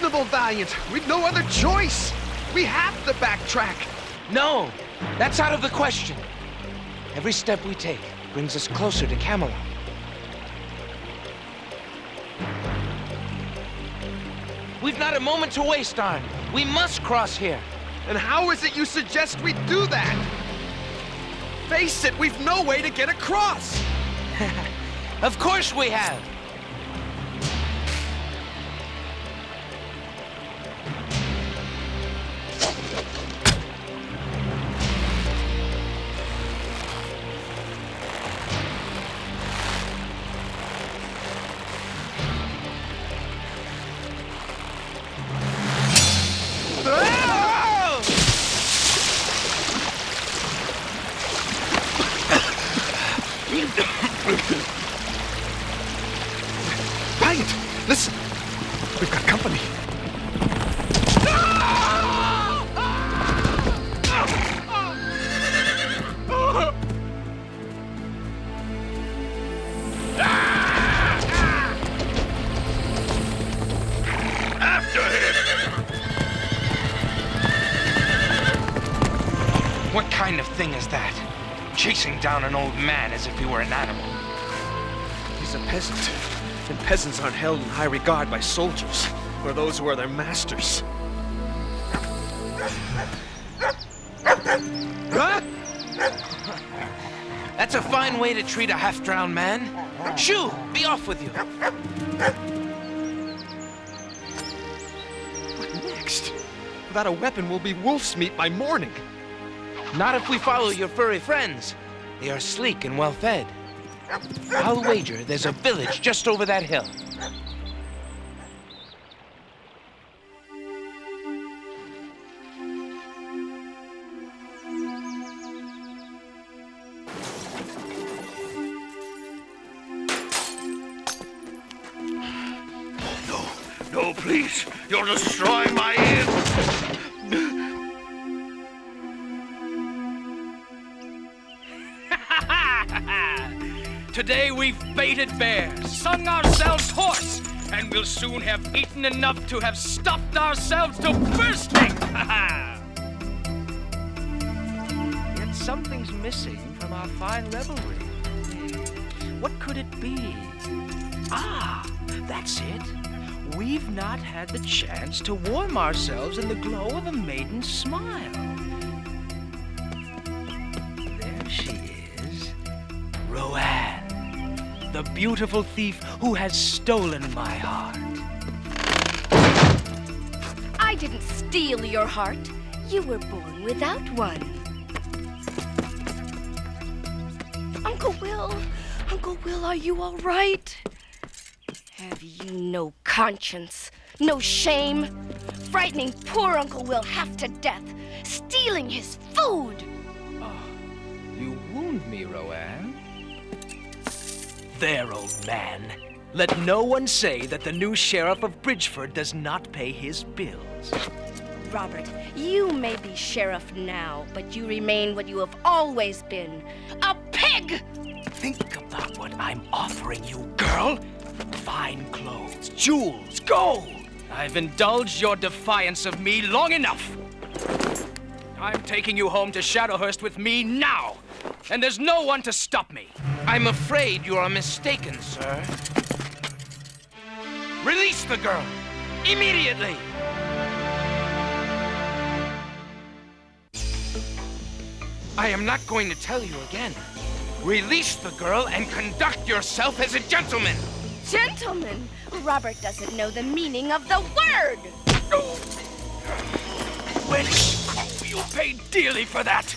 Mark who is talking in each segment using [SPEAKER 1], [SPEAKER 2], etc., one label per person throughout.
[SPEAKER 1] reasonable, Valiant. We've no other choice. We have to backtrack.
[SPEAKER 2] No, that's out of the question. Every step we take brings us closer to Camelot. We've not a moment to waste, Arn. We must cross here.
[SPEAKER 1] And how is it you suggest we do that? Face it, we've no way to get across.
[SPEAKER 2] Of course we have.
[SPEAKER 1] Valiant, listen. We've got company.
[SPEAKER 3] After him!
[SPEAKER 2] What kind of thing is that? Chasing down an old man as if he were an animal.
[SPEAKER 1] He's a peasant, and peasants aren't held in high regard by soldiers, or those who are their masters. Huh?
[SPEAKER 2] That's a fine way to treat a half-drowned man. Shoo! Be off with you.
[SPEAKER 1] What next? Without a weapon, we'll be wolf's meat by morning.
[SPEAKER 2] Not if we follow your furry friends. They are sleek and well-fed. I'll wager there's a village just over that hill.
[SPEAKER 3] No, please. You're destroying my ears.
[SPEAKER 4] Today we've baited bears, sung ourselves hoarse, and we'll soon have eaten enough to have stuffed ourselves to bursting! Yet something's missing from our fine revelry. What could it be? Ah, that's it. We've not had the chance to warm ourselves in the glow of a maiden's smile. There she is, Rowanne. The beautiful thief who has stolen my heart.
[SPEAKER 5] I didn't steal your heart. You were born without one. Uncle Will, are you all right? Have you no conscience, no shame? Frightening poor Uncle Will half to death, stealing his food.
[SPEAKER 4] Oh, you wound me, Rowanne. There, old man. Let no one say that the new sheriff of Bridgeford does not pay his bills.
[SPEAKER 5] Robert, you may be sheriff now, but you remain what you have always been, a pig!
[SPEAKER 4] Think about what I'm offering you, girl. Fine clothes, jewels, gold. I've indulged your defiance of me long enough. I'm taking you home to Shadowhurst with me now, and there's no one to stop me.
[SPEAKER 2] I'm afraid you are mistaken, sir. Release the girl! Immediately! I am not going to tell you again. Release the girl and conduct yourself as a gentleman!
[SPEAKER 5] Gentlemen, Robert doesn't know the meaning of the word!
[SPEAKER 4] Witch, you'll pay dearly for that!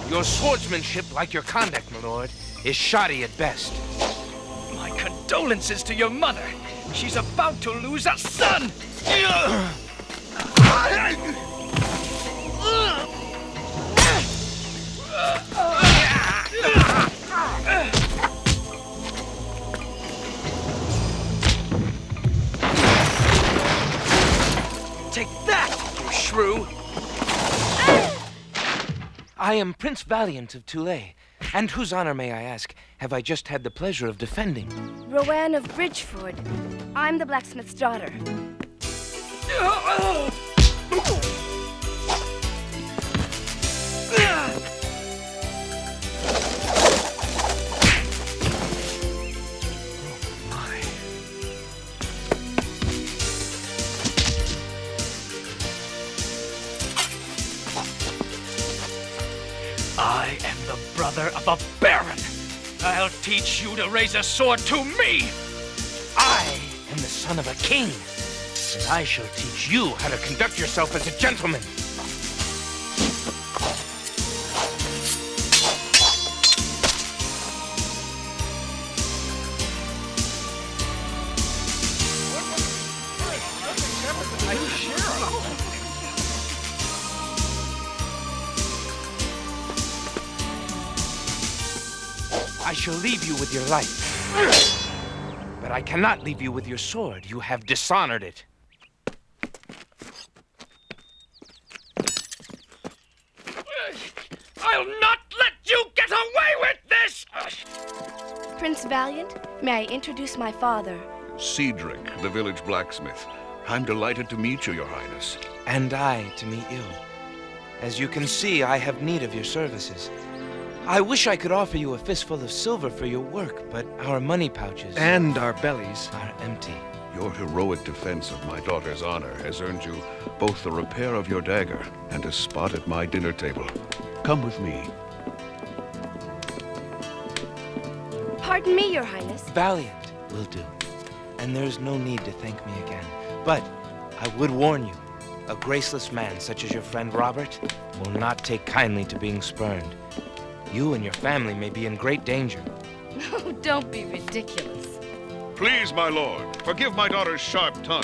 [SPEAKER 2] Your swordsmanship, like your conduct, my lord, is shoddy at best.
[SPEAKER 4] My condolences to your mother. She's about to lose a son! Take that, you shrew!
[SPEAKER 2] I am Prince Valiant of Tulay. And whose honor, may I ask, have I just had the pleasure of defending?
[SPEAKER 5] Rowanne of Bridgeford. I'm the blacksmith's daughter.
[SPEAKER 4] I am the brother of a baron. I'll teach you to raise a sword to me.
[SPEAKER 2] I am the son of a king, and I shall teach you how to conduct yourself as a gentleman. I shall leave you with your life. But I cannot leave you with your sword. You have dishonored it.
[SPEAKER 4] I'll not let you get away with this!
[SPEAKER 5] Prince Valiant, may I introduce my father?
[SPEAKER 3] Cedric, the village blacksmith. I'm delighted to meet you, Your Highness.
[SPEAKER 2] And I to meet you. As you can see, I have need of your services. I wish I could offer you a fistful of silver for your work, but our money pouches
[SPEAKER 1] And our bellies.
[SPEAKER 2] are empty.
[SPEAKER 3] Your heroic defense of my daughter's honor has earned you both the repair of your dagger and a spot at my dinner table. Come with me.
[SPEAKER 5] Pardon me, Your Highness.
[SPEAKER 2] Valiant will do. And there's no need to thank me again. But I would warn you, a graceless man such as your friend Robert will not take kindly to being spurned. You and your family may be in great danger.
[SPEAKER 5] Oh, don't be ridiculous.
[SPEAKER 3] Please, my lord, forgive my daughter's sharp tongue.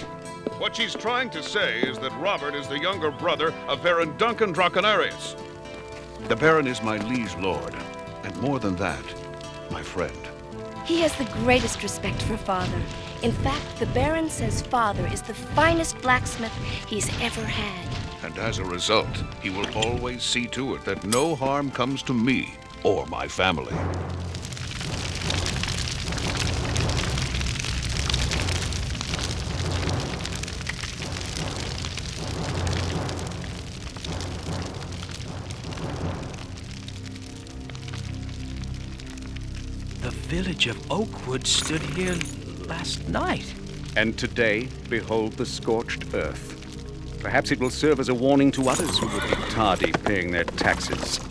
[SPEAKER 3] What she's trying to say is that Robert is the younger brother of Baron Duncan Draconarius. The Baron is my liege lord, and more than that, my friend.
[SPEAKER 5] He has the greatest respect for father. In fact, the Baron says father is the finest blacksmith he's ever had.
[SPEAKER 3] And as a result, he will always see to it that no harm comes to me or my family.
[SPEAKER 4] The village of Oakwood stood here last night.
[SPEAKER 6] And today, behold the scorched earth. Perhaps it will serve as a warning to others who would be tardy paying their taxes.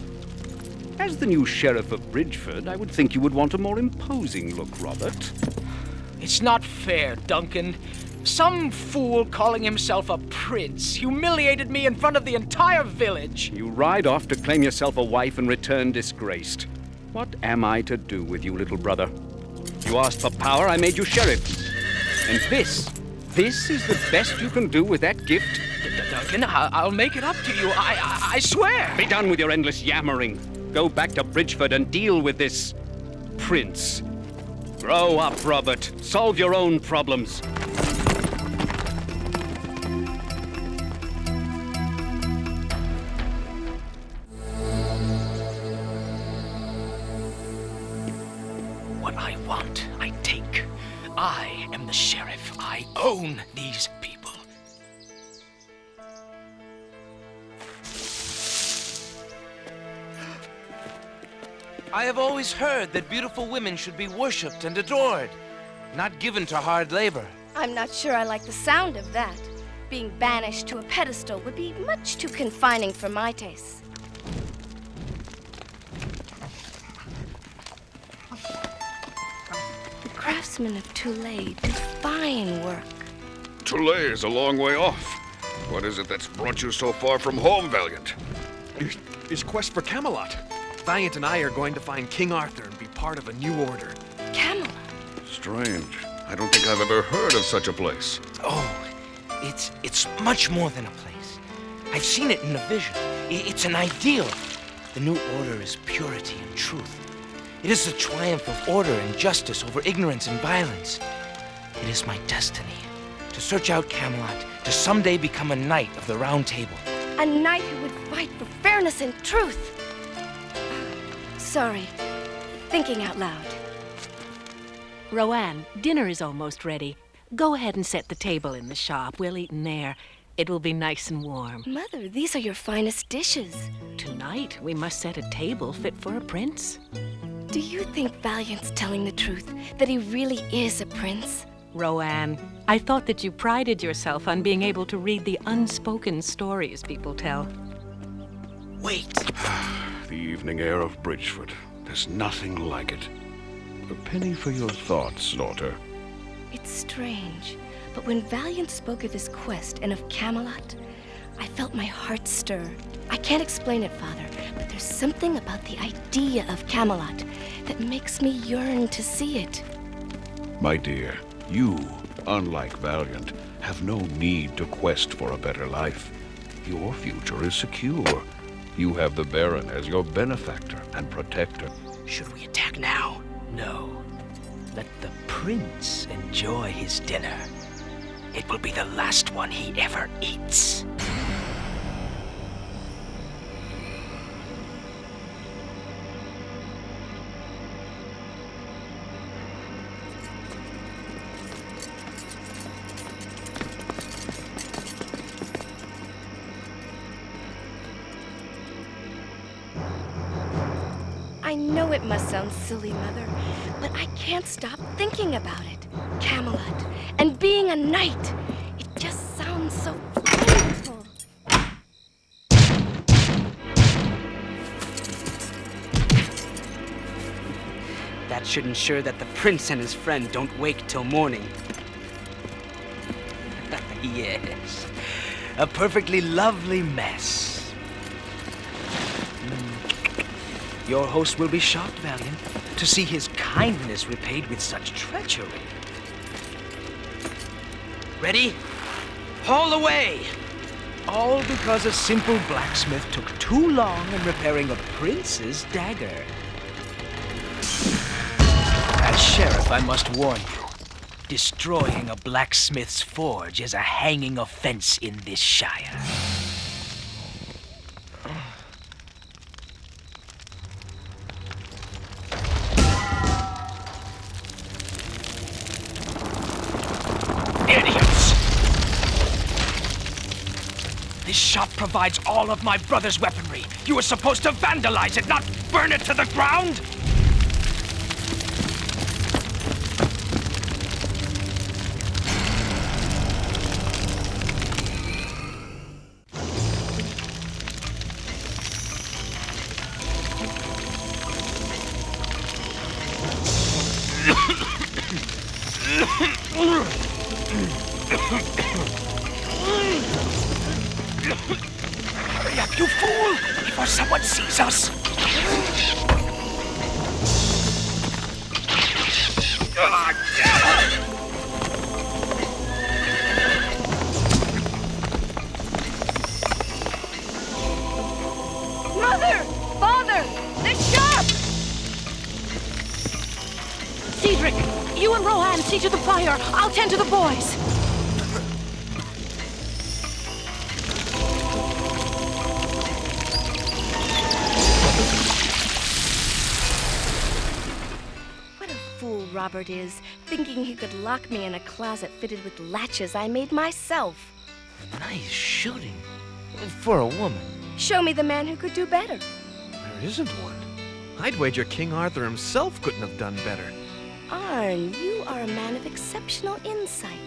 [SPEAKER 6] As the new sheriff of Bridgeford, I would think you would want a more imposing look, Robert.
[SPEAKER 4] It's not fair, Duncan. Some fool calling himself a prince humiliated me in front of the entire village.
[SPEAKER 6] You ride off to claim yourself a wife and return disgraced. What am I to do with you, little brother? You asked for power, I made you sheriff. And this is the best you can do with that gift?
[SPEAKER 4] Duncan, I'll make it up to you. I swear.
[SPEAKER 6] Be done with your endless yammering. Go back to Bridgeford and deal with this prince. Grow up, Robert. Solve your own problems.
[SPEAKER 4] What I want, I take. I am the sheriff. I own these people.
[SPEAKER 2] I have always heard that beautiful women should be worshipped and adored, not given to hard labor.
[SPEAKER 5] I'm not sure I like the sound of that. Being banished to a pedestal would be much too confining for my tastes. The craftsmen of Tulay do fine work.
[SPEAKER 3] Tulay is a long way off. What is it that's brought you so far from home, Valiant?
[SPEAKER 1] His quest for Camelot. Valiant and I are going to find King Arthur and be part of a new order.
[SPEAKER 5] Camelot?
[SPEAKER 3] Strange. I don't think I've ever heard of such a place.
[SPEAKER 2] Oh, it's much more than a place. I've seen it in a vision. It's an ideal. The new order is purity and truth. It is the triumph of order and justice over ignorance and violence. It is my destiny to search out Camelot, to someday become a knight of the Round Table.
[SPEAKER 5] A knight who would fight for fairness and truth. Sorry. Thinking out loud.
[SPEAKER 7] Rowanne, dinner is almost ready. Go ahead and set the table in the shop. We'll eat in there. It will be nice and warm.
[SPEAKER 5] Mother, these are your finest dishes.
[SPEAKER 7] Tonight, we must set a table fit for a prince.
[SPEAKER 5] Do you think Valiant's telling the truth? That he really is a prince?
[SPEAKER 7] Rowanne, I thought that you prided yourself on being able to read the unspoken stories people tell.
[SPEAKER 2] Wait.
[SPEAKER 3] The evening air of Bridgeford. There's nothing like it. A penny for your thoughts, daughter.
[SPEAKER 5] It's strange, but when Valiant spoke of his quest and of Camelot, I felt my heart stir. I can't explain it, Father, but there's something about the idea of Camelot that makes me yearn to see it.
[SPEAKER 3] My dear, you, unlike Valiant, have no need to quest for a better life. Your future is secure. You have the Baron as your benefactor and protector.
[SPEAKER 4] Should we attack now? No. Let the prince enjoy his dinner. It will be the last one he ever eats.
[SPEAKER 5] I know it must sound silly, Mother, but I can't stop thinking about it. Camelot, and being a knight. It just sounds so wonderful.
[SPEAKER 8] That should ensure that the prince and his friend don't wake till morning.
[SPEAKER 4] Yes. A perfectly lovely mess. Your host will be shocked, Valiant, to see his kindness repaid with such treachery. Ready? Haul away! All because a simple blacksmith took too long in repairing a prince's dagger. As sheriff, I must warn you, destroying a blacksmith's forge is a hanging offense in this shire. This shop provides all of my brother's weaponry. You were supposed to vandalize it, not burn it to the ground! Hurry up, you fool! Before someone sees us!
[SPEAKER 5] Mother! Father! The shop!
[SPEAKER 7] Cedric, you and Rowanne see to the fire. I'll tend to the boys.
[SPEAKER 5] What a fool Robert is, thinking he could lock me in a closet fitted with latches I made myself.
[SPEAKER 2] Nice shooting. For a woman.
[SPEAKER 5] Show me the man who could do better.
[SPEAKER 1] There isn't one. I'd wager King Arthur himself couldn't have done better.
[SPEAKER 5] Arn, you are a man of exceptional insight.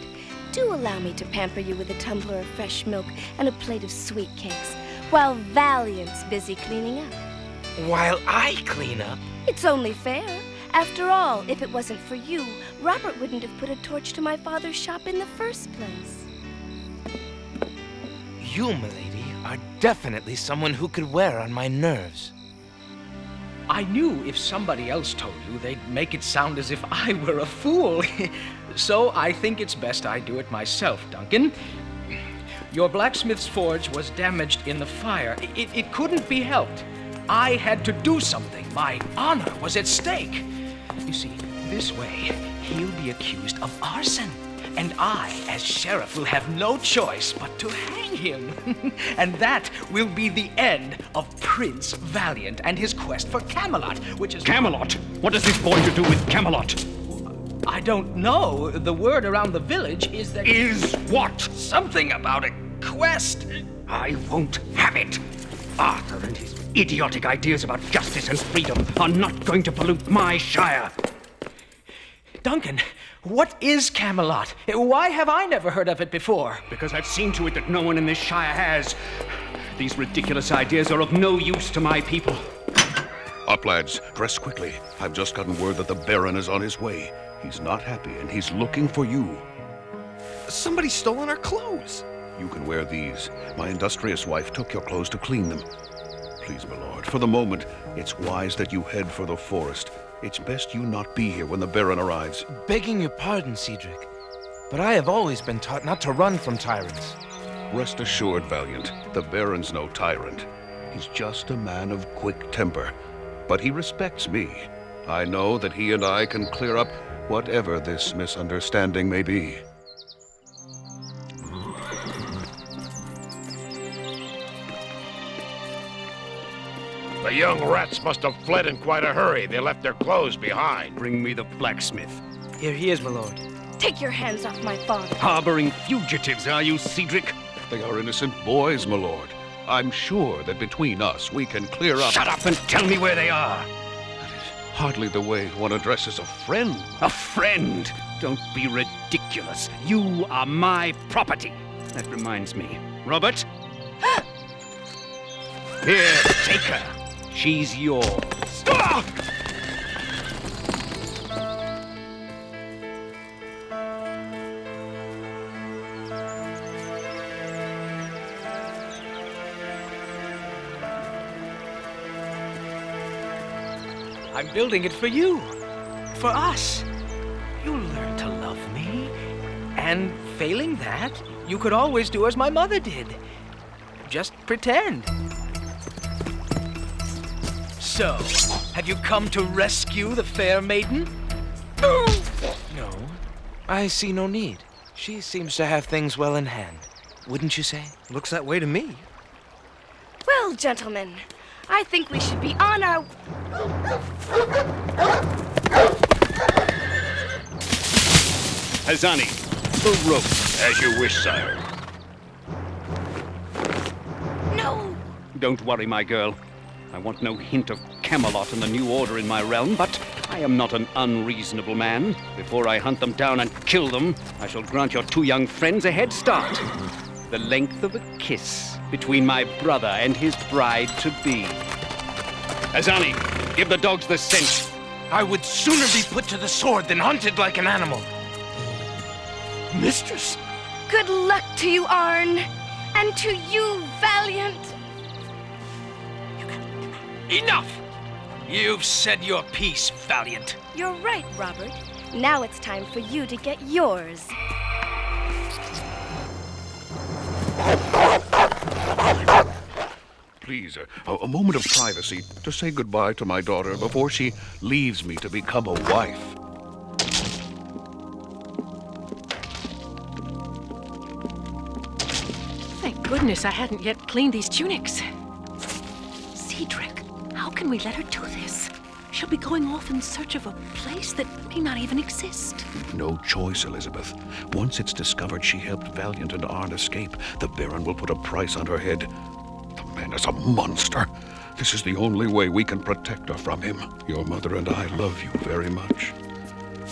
[SPEAKER 5] Do allow me to pamper you with a tumbler of fresh milk and a plate of sweet cakes, while Valiant's busy cleaning up.
[SPEAKER 2] While I clean up?
[SPEAKER 5] It's only fair. After all, if it wasn't for you, Robert wouldn't have put a torch to my father's shop in the first place.
[SPEAKER 2] You, milady, are definitely someone who could wear on my nerves.
[SPEAKER 4] I knew if somebody else told you, they'd make it sound as if I were a fool. So I think it's best I do it myself, Duncan. Your blacksmith's forge was damaged in the fire. It couldn't be helped. I had to do something. My honor was at stake. You see, this way, he'll be accused of arson. And I, as sheriff, will have no choice but to hang him. And that will be the end of Prince Valiant and his quest for Camelot, which is...
[SPEAKER 6] Camelot? What has this boy to do with Camelot?
[SPEAKER 4] I don't know. The word around the village is that...
[SPEAKER 6] Is what?
[SPEAKER 4] Something about a quest.
[SPEAKER 6] I won't have it. Arthur and his idiotic ideas about justice and freedom are not going to pollute my shire.
[SPEAKER 4] Duncan, what is Camelot? Why have I never heard of it before?
[SPEAKER 6] Because I've seen to it that no one in this shire has. These ridiculous ideas are of no use to my people.
[SPEAKER 3] Up, lads. Dress quickly. I've just gotten word that the Baron is on his way. He's not happy, and he's looking for you.
[SPEAKER 1] Somebody's stolen our clothes.
[SPEAKER 3] You can wear these. My industrious wife took your clothes to clean them. Please, my lord, for the moment, it's wise that you head for the forest. It's best you not be here when the Baron arrives.
[SPEAKER 2] Begging your pardon, Cedric, but I have always been taught not to run from tyrants.
[SPEAKER 3] Rest assured, Valiant, the Baron's no tyrant. He's just a man of quick temper. But he respects me. I know that he and I can clear up whatever this misunderstanding may be.
[SPEAKER 9] The young rats must have fled in quite a hurry. They left their clothes behind.
[SPEAKER 6] Bring me the blacksmith.
[SPEAKER 2] Here he is, my lord.
[SPEAKER 5] Take your hands off my father.
[SPEAKER 6] Harboring fugitives, are you, Cedric?
[SPEAKER 3] They are innocent boys, my lord. I'm sure that between us we can clear up...
[SPEAKER 6] Shut up and tell me where they are.
[SPEAKER 3] That is hardly the way one addresses a friend.
[SPEAKER 6] A friend? Don't be ridiculous. You are my property. That reminds me. Robert? Here, take her. She's yours.
[SPEAKER 4] I'm building it for you. For us. You'll learn to love me. And failing that, you could always do as my mother did. Just pretend. So, have you come to rescue the fair maiden?
[SPEAKER 2] No, I see no need. She seems to have things well in hand. Wouldn't you say?
[SPEAKER 1] Looks that way to me.
[SPEAKER 5] Well, gentlemen, I think we should be on our...
[SPEAKER 6] Hazani, the rope.
[SPEAKER 9] As you wish, sire.
[SPEAKER 5] No!
[SPEAKER 6] Don't worry, my girl. I want no hint of Camelot and the new order in my realm, but I am not an unreasonable man. Before I hunt them down and kill them, I shall grant your two young friends a head start. The length of a kiss between my brother and his bride-to-be. Azani, give the dogs the scent.
[SPEAKER 2] I would sooner be put to the sword than hunted like an animal.
[SPEAKER 4] Mistress?
[SPEAKER 5] Good luck to you, Arn. And to you, Valiant.
[SPEAKER 4] Enough! You've said your piece, Valiant.
[SPEAKER 5] You're right, Robert. Now it's time for you to get yours.
[SPEAKER 3] Please, a moment of privacy to say goodbye to my daughter before she leaves me to become a wife.
[SPEAKER 7] Thank goodness I hadn't yet cleaned these tunics. Cedric, how can we let her do this? She'll be going off in search of a place that may not even exist.
[SPEAKER 3] No choice, Elizabeth. Once it's discovered she helped Valiant and Arn escape, the Baron will put a price on her head. The man is a monster. This is the only way we can protect her from him. Your mother and I love you very much.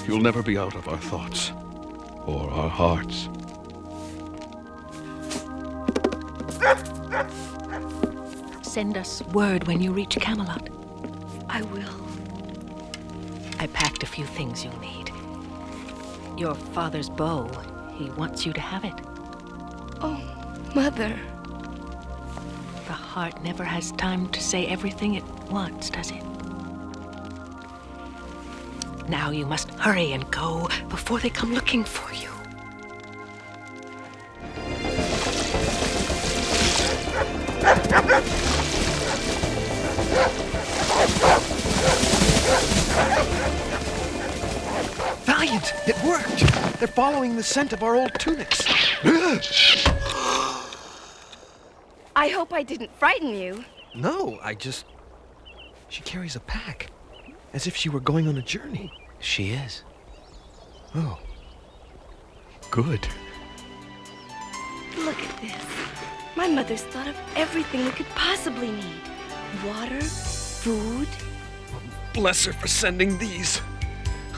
[SPEAKER 3] You'll never be out of our thoughts or our hearts.
[SPEAKER 7] Send us word when you reach Camelot.
[SPEAKER 5] I will.
[SPEAKER 7] I packed a few things you'll need. Your father's bow. He wants you to have it.
[SPEAKER 5] Oh, Mother.
[SPEAKER 7] The heart never has time to say everything it wants, does it? Now you must hurry and go before they come looking for you.
[SPEAKER 1] Valiant! It worked! They're following the scent of our old tunics.
[SPEAKER 5] I hope I didn't frighten you.
[SPEAKER 1] No, She carries a pack. As if she were going on a journey.
[SPEAKER 2] She is.
[SPEAKER 1] Oh. Good.
[SPEAKER 5] Look at this. My mother's thought of everything we could possibly need. Water, food.
[SPEAKER 1] Bless her for sending these.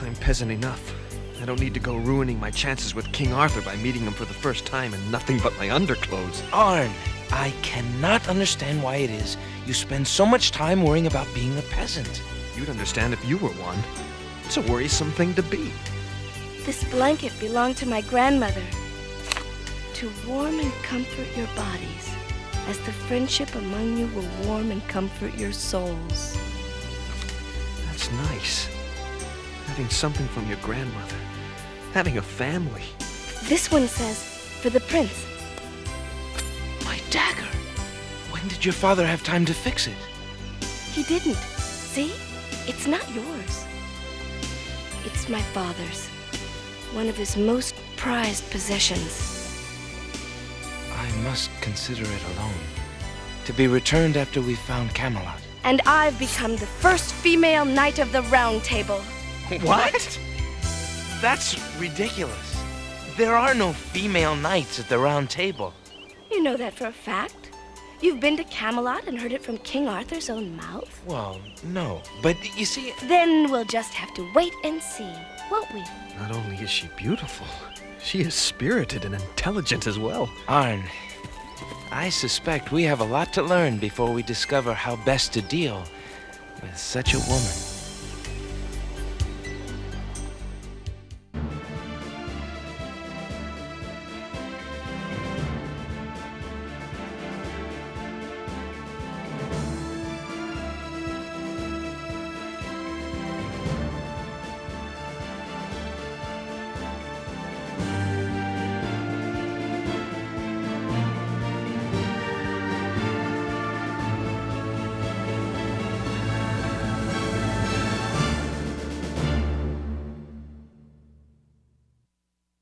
[SPEAKER 1] I'm peasant enough. I don't need to go ruining my chances with King Arthur by meeting him for the first time in nothing but my underclothes.
[SPEAKER 2] Arn, I cannot understand why it is you spend so much time worrying about being a peasant.
[SPEAKER 1] You'd understand if you were one. It's a worrisome thing to be.
[SPEAKER 5] This blanket belonged to my grandmother. To warm and comfort your bodies, as the friendship among you will warm and comfort your souls.
[SPEAKER 1] That's nice. Having something from your grandmother. Having a family.
[SPEAKER 5] This one says, for the prince.
[SPEAKER 2] My dagger. When did your father have time to fix it?
[SPEAKER 5] He didn't. See? It's not yours. It's my father's. One of his most prized possessions.
[SPEAKER 2] I must consider it a loan. To be returned after we found Camelot.
[SPEAKER 5] And I've become the first female knight of the Round Table.
[SPEAKER 2] What? That's ridiculous. There are no female knights at the Round Table.
[SPEAKER 5] You know that for a fact. You've been to Camelot and heard it from King Arthur's own mouth.
[SPEAKER 2] Well, no. But you see...
[SPEAKER 5] Then we'll just have to wait and see, won't we?
[SPEAKER 1] Not only is she beautiful, she is spirited and intelligent as well.
[SPEAKER 2] Arn, I suspect we have a lot to learn before we discover how best to deal with such a woman.